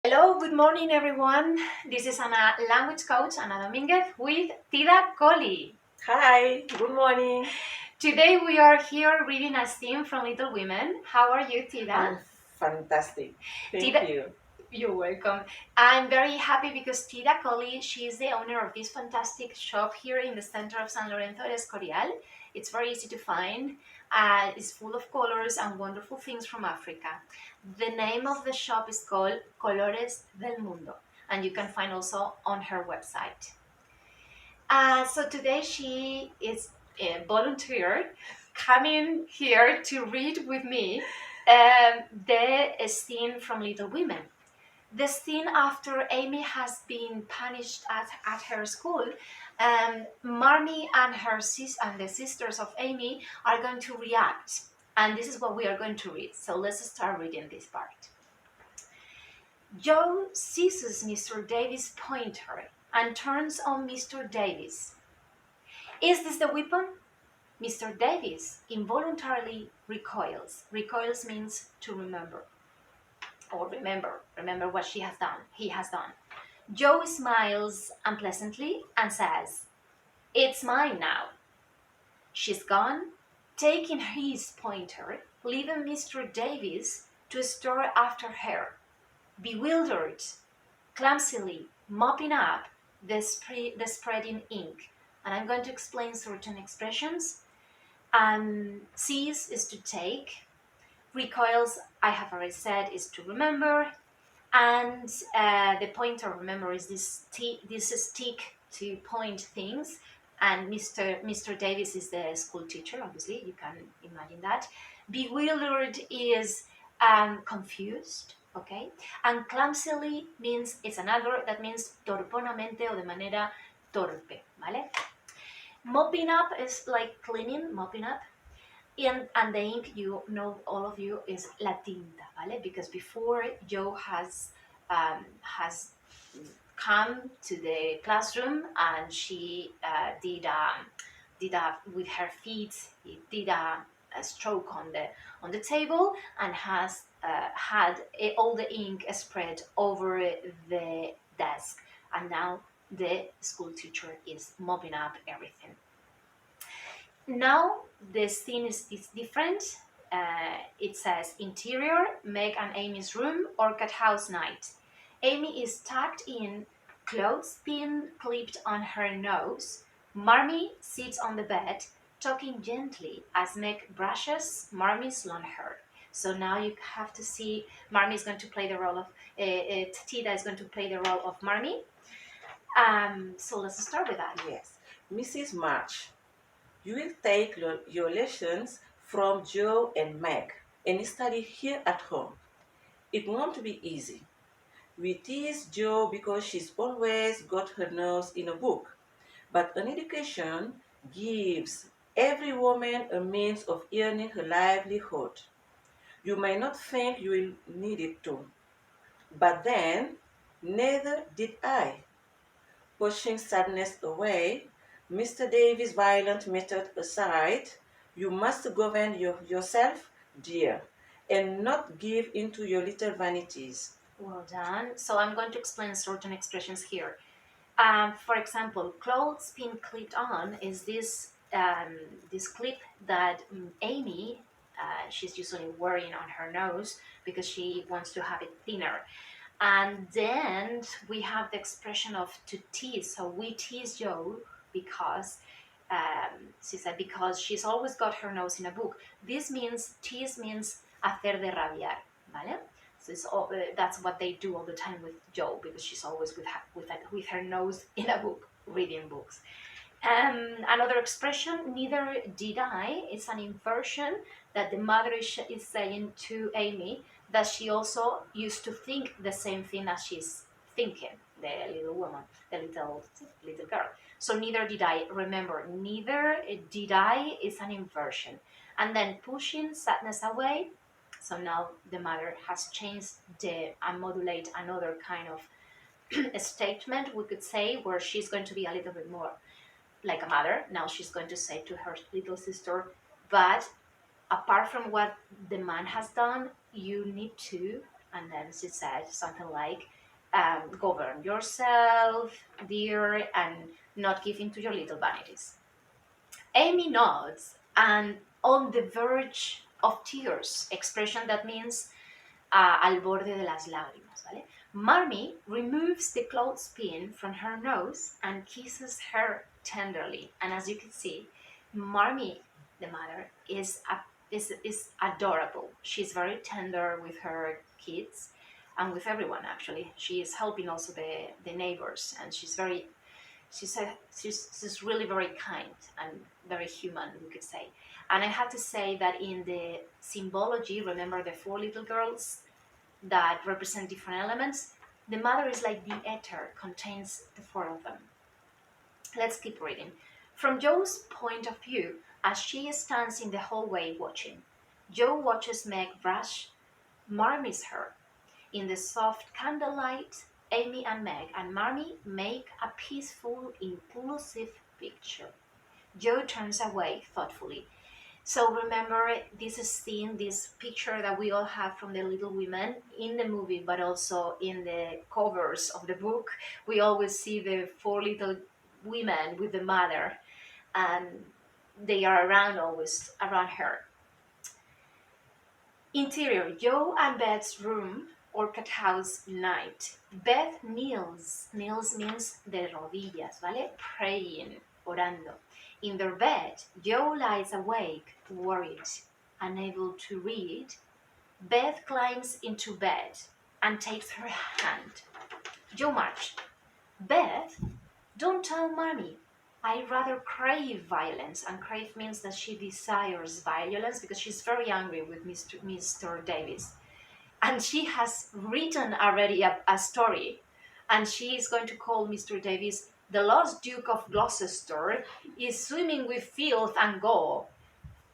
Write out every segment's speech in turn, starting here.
Hello, good morning everyone. This is Ana language coach Ana Dominguez with Tida Coly. Hi, good morning. Today we are here reading a theme from Little Women. How are you, Tida? I'm fantastic. Thank Tida, you. you're welcome. I'm very happy because Tida Coly, she is the owner of this fantastic shop here in the center of San Lorenzo de Escorial. It's very easy to find. It's full of colors and wonderful things from Africa. The name of the shop is called Colores del Mundo, and you can find also on her website. So today she is volunteered coming here to read with me the scene from Little Women. The scene after Amy has been punished at her school, Marnie and and the sisters of Amy are going to react. And this is what we are going to read. So let's start reading this part. Joe seizes Mr. Davis' pointer and turns on Mr. Davis. Is this the weapon? Mr. Davis involuntarily recoils. Recoils means to remember or remember what he has done. Joe smiles unpleasantly and says, "It's mine now." She's gone, taking his pointer, leaving Mr. Davis to stare after her, bewildered, clumsily mopping up the spreading ink. And I'm going to explain certain expressions. Seize is to take. Recoils, I have already said, is to remember. And the pointer, remember, is this stick to point things. And Mr. Davis is the school teacher, obviously, you can imagine that. Bewildered is confused, okay? And clumsily means, it's another that means torponamente o de manera torpe, ¿vale? Mopping up is like cleaning, mopping up. And the ink, you know, all of you, is la tinta, ¿vale? Because before Joe has come to the classroom and she did a with her feet, did a stroke on the table and has had all the ink spread over the desk, and now the school teacher is mopping up everything. Now the scene is different. It says interior, Meg and Amy's room, orchid house night. Amy is tucked in, clothespin clipped on her nose. Marmee sits on the bed, talking gently as Meg brushes Marmee's long hair. So now you have to see Marmee is going to play the role of Tida is going to play the role of Marmee. So let's start with that. Yes. Mrs. March, you will take your lessons from Joe and Meg and study here at home. It won't be easy. We tease Joe because she's always got her nose in a book. But an education gives every woman a means of earning her livelihood. You may not think you will need it to, but then neither did I. Pushing sadness away, Mr. Davis' violent method aside, you must govern yourself, dear, and not give into your little vanities. Well done. So I'm going to explain certain expressions here. For example, clothespin clipped on is this clip that Amy she's usually wearing on her nose because she wants to have it thinner. And then we have the expression of to tease. So we tease Joe because she said because she's always got her nose in a book. This means tease means hacer de rabiar, ¿vale? So that's what they do all the time with Joe because she's always with her nose in a book, reading books. Another expression, neither did I, is an inversion that the mother is saying to Amy that she also used to think the same thing as she's thinking, the little woman, the little girl. So neither did I. Remember, neither did I is an inversion. And then pushing sadness away. So now the mother has changed and modulate another kind of statement, we could say, where she's going to be a little bit more like a mother. Now she's going to say to her little sister, but apart from what the man has done, you need to, and then she said something like, govern yourself, dear, and not give in to your little vanities. Amy nods and on the verge of tears, expression that means al borde de las lágrimas, ¿vale? Marmee removes the clothespin from her nose and kisses her tenderly. And as you can see, Marmee, the mother, is adorable. She's very tender with her kids and with everyone, actually. She is helping also the neighbors, and she's really very kind and very human, we could say. And I have to say that in the symbology, remember the four little girls that represent different elements? The mother is like the ether, contains the four of them. Let's keep reading. From Joe's point of view, as she stands in the hallway watching, Joe watches Meg brush Marmie's hair. In the soft candlelight, Amy and Meg and Marmee make a peaceful, impulsive picture. Joe turns away thoughtfully. So remember this scene, this picture that we all have from the Little Women in the movie, but also in the covers of the book. We always see the four little women with the mother, and they are around always around her. Interior, Joe and Beth's room, Orchid House night. Beth kneels. Kneels means de rodillas, ¿vale? Praying, orando. In their bed, Joe lies awake, worried, unable to read. Beth climbs into bed and takes her hand. Joe march. Beth, don't tell Mommy. I rather crave violence, and crave means that she desires violence because she's very angry with Mr. Davis. And she has written already a story, and she is going to call Mr. Davis the lost Duke of Gloucester is swimming with filth and gore.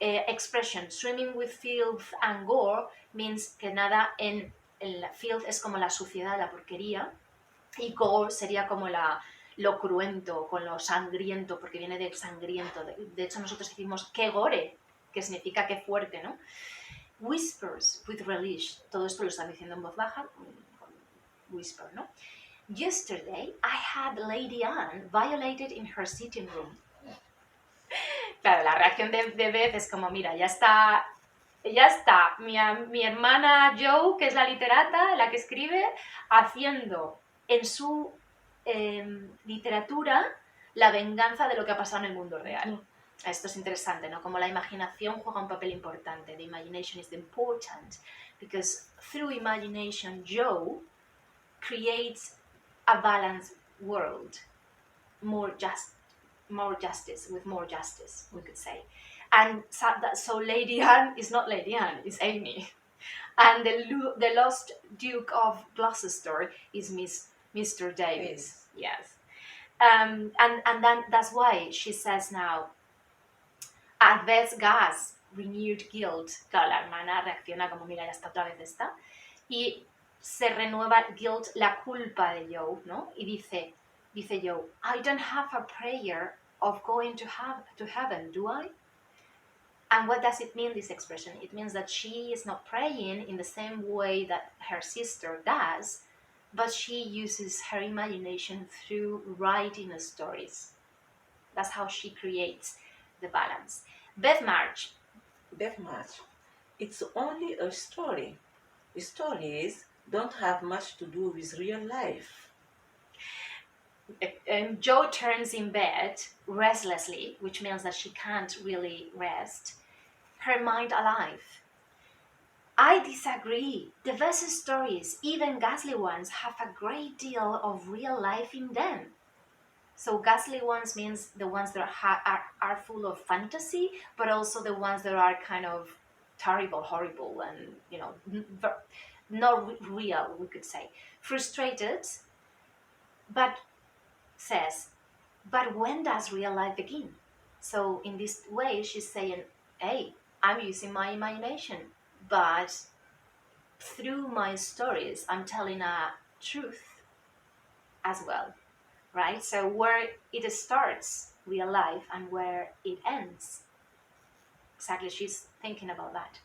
Expression, swimming with filth and gore means que nada en la filth es como la suciedad, la porquería, y gore sería como lo cruento, con lo sangriento, porque viene del sangriento. De hecho, nosotros decimos que gore, que significa que fuerte, ¿no? Whispers with relish. Todo esto lo están diciendo en voz baja, con whisper, ¿no? Yesterday, I had Lady Anne violated in her sitting room. Claro, la reacción de Beth es como, mira, ya está, mi hermana Jo, que es la literata, la que escribe, haciendo en su literatura la venganza de lo que ha pasado en el mundo real. Esto es interesante, ¿no? Como la imaginación juega un papel importante. The imagination is important because through imagination, Joe creates a balanced world, more justice, with more justice, we could say. And so Lady Anne is not Lady Anne, it's Amy. And the lost Duke of Gloucester is Mr. Davis. Yes. And then that's why she says now, at Beth's gas, renewed guilt. Claro, la hermana reacciona como, mira, ya está otra vez esta. Y se renueva guilt, la culpa de Joe, ¿no? Y dice Joe, I don't have a prayer of going to heaven, do I? And what does it mean, this expression? It means that she is not praying in the same way that her sister does, but she uses her imagination through writing stories. That's how she creates the balance. Beth March. It's only a story. Stories don't have much to do with real life. Joe turns in bed restlessly, which means that she can't really rest, her mind alive. I disagree. The best stories, even ghastly ones, have a great deal of real life in them. So ghastly ones means the ones that are full of fantasy, but also the ones that are kind of terrible, horrible, and not real, we could say. Frustrated, but says, but when does real life begin? So in this way, she's saying, hey, I'm using my imagination, but through my stories, I'm telling a truth as well. Right? So where it starts, real life, and where it ends. Exactly, she's thinking about that.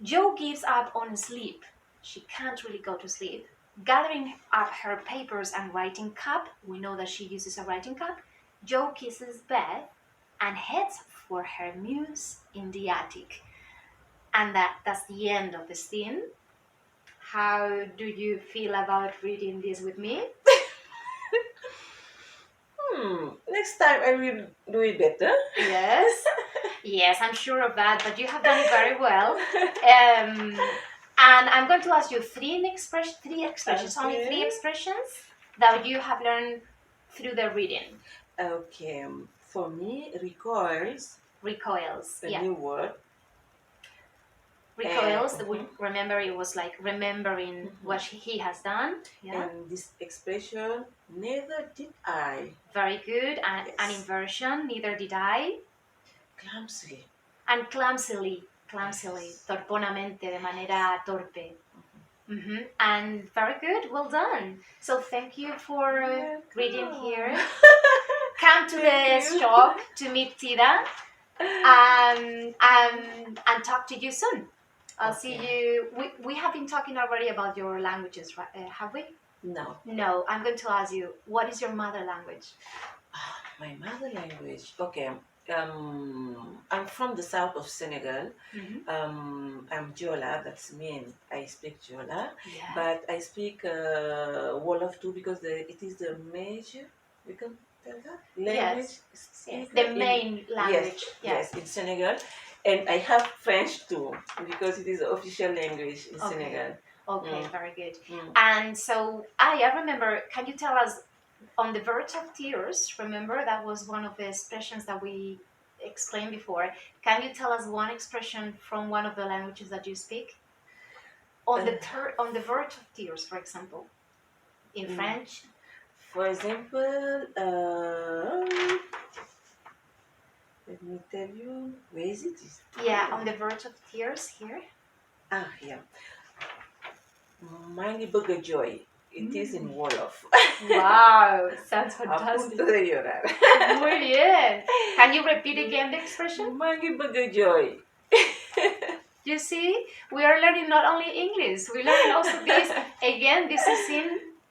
Jo gives up on sleep. She can't really go to sleep. Gathering up her papers and writing cup, we know that she uses a writing cup, Jo kisses Beth and heads for her muse in the attic. And that's the end of the scene. How do you feel about reading this with me? Next time I will do it better. Yes. Yes, I'm sure of that, but you have done it very well. And I'm going to ask you three expressions, only three Okay. expressions that you have learned through the reading. Okay. For me, recoils, Recoils, a yeah. new word. Recoils, we Mhm. remember it was like remembering what he has done. Yeah. And this expression, neither did I. Very good. And an Yes. inversion, neither did I. Clumsily. And clumsily, Yes. torponamente, de manera torpe. And very good, well done. So thank you for reading here. Come to the You. shop to meet Tida and talk to you soon. I'll see you. We have been talking already about your languages, right? Have we? No. No, I'm going to ask you, what is your mother language? My mother language. Okay. I'm from the south of Senegal. I'm Jola. That's mean I speak Jola, Yeah. but I speak Wolof too because it is the major. You can tell that language Yes. Yes. speaker The main language. yes, in Senegal, and I have French too because it is the official language in Okay. Senegal. Okay, very good. Mm. And so I remember, can you tell us, on the verge of tears, remember that was one of the expressions that we explained before. Can you tell us one expression from one of the languages that you speak? On the verge of tears, for example, in French. For example, let me tell you, where is it? Yeah, on the verge of tears here. Yeah. Mangi Burger Joy. It is in Wolof. Wow, sounds A fantastic. punto de llorar. Muy bien. Can you repeat again the expression? Mangi Burger Joy. You see, we are learning not only English, we're learning also this. Again, this is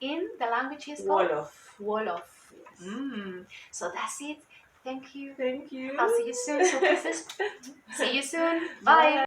in the language is called Wolof. Wolof. Yes. So that's it. Thank you. Thank you. I'll see you soon. So kisses. See you soon. Bye. Bye.